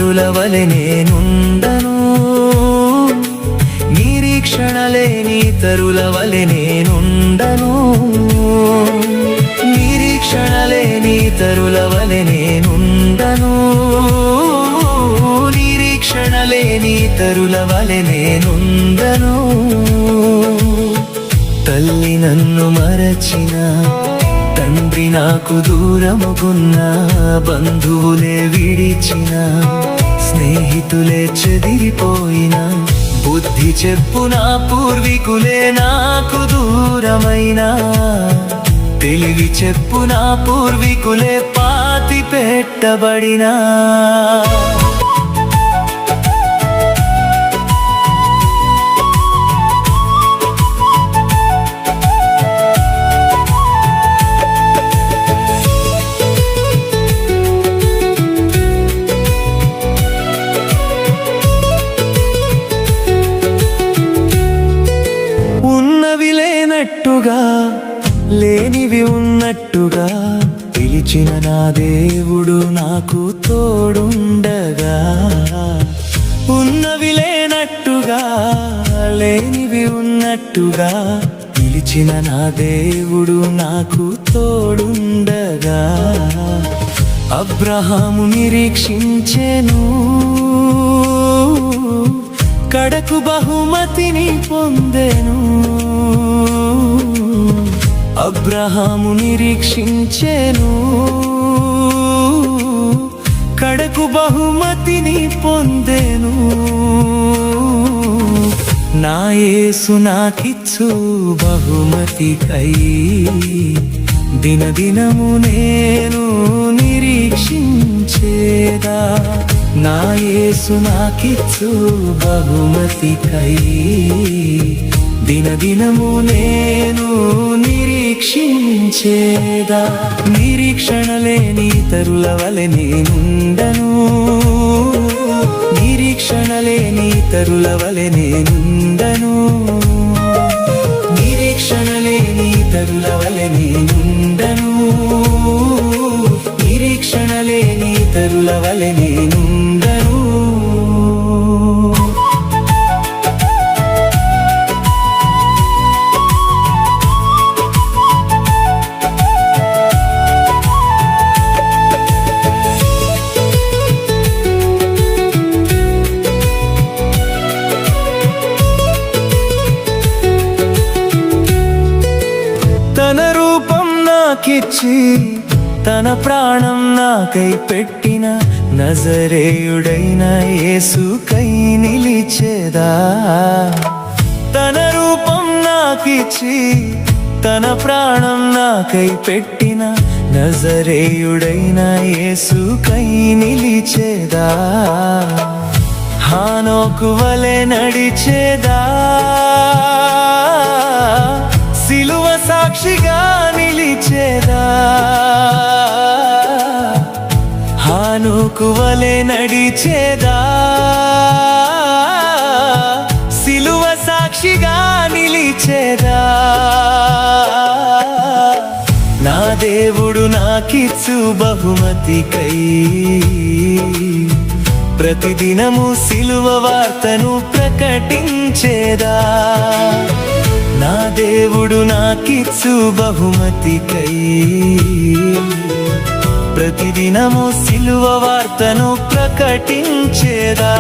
తరుల వలె నేనుండను, నిరీక్షణలేని తరుల వలె నేనుండను, నిరీక్షణలేని తరుల వలె నేనుండను, నిరీక్షణలేని తరుల వలె నేనుండను. తల్లి నన్ను మరచిన, తండ్రి నాకు దూరముగున్న, బంధువులే విడిచిన, స్నేహితులే చెదిరిపోయిన, బుద్ధి చెప్పున పూర్వీకులే నాకు దూరమైన, తెలివి చెప్పున పూర్వీకులే పాతి పెట్టబడినా. ఉన్నవి లేనట్టుగా, లేనివి ఉన్నట్టుగా, పిలిచిన నా దేవుడు నాకు తోడుండగా. ఉన్నవి లేనట్టుగా, లేనివి ఉన్నట్టుగా, పిలిచిన నా దేవుడు నాకు తోడుండగా. అబ్రహాము నిరీక్షించెను, కడకు బహుమతిని పొందెను. అబ్రహాము నిరీక్షించెను, కడకు బహుమతిని పొందెను. నా యేసు నాకిచ్చు బహుమతికై, దినదినము నేను నిరీక్షించేదా. నా యేసు నాకిచ్చు బహుమతికై, దినదినము నేను నిరీక్షించేదా. నిరీక్షణలేని తరుల వలె నేనుండను, నిరీక్షణలేని తరుల వలె నేనుండను, నిరీక్షణలేని తరుల వలె నేనుండను, నిరీక్షణలేని తరుల వలె నేనుండను. తన రూపం నాకిచ్చి, తన ప్రాణం నాకై పెట్టిన, నజరేయుడైన యేసుకై నిలిచేదా. తన రూపం నాకిచ్చి, తన ప్రాణం నాకై పెట్టిన, నజరేయుడైన యేసుకై నిలిచేదా. హానోకు వలె నడిచేదా, సిలువ సాక్షిగా నిలిచేదా. హానోకు వలె నడిచేదా, సిలువ సాక్షిగా నిలిచేదా. నా దేవుడు నాకిచ్చు బహుమతికై, ప్రతిదినము సిలువ వార్తను ప్రకటించేదా. నా దేవుడు నాకిచ్చు బహుమతికై, ప్రతిదినము సిలువ వార్తను ప్రకటించేదా.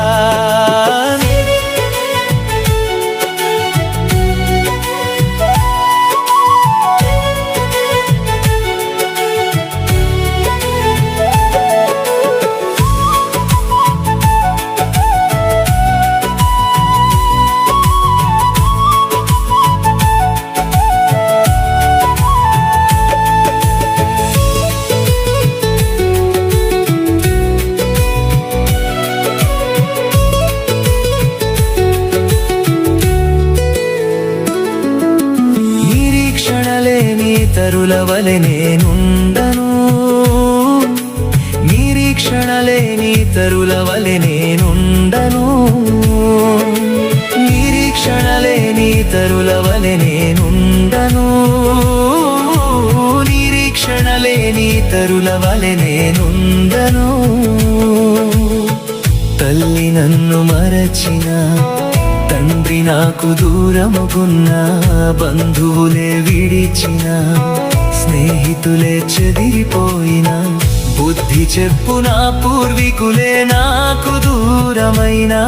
తరుల వలె నేనుండను, నిరీక్షణలేని తరుల వలె నేనుండను, నిరీక్షణలేని తరుల వలె నేనుండను, నిరీక్షణలేని తరుల వలె నేనుండను. తల్లి నన్ను మరచిన, తండ్రి నాకు దూరముగున్నా, బంధువులే విడిచిన, స్నేహితులే చెదిరిపోయిన, బుద్ధి చెప్పున పూర్వీకులే నాకు దూరమైనా,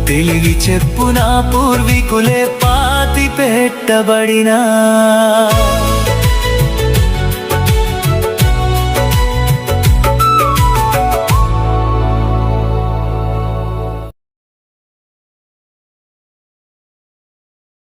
తెలివి చెప్పున పూర్వీకులే పాతి పెట్టబడినా.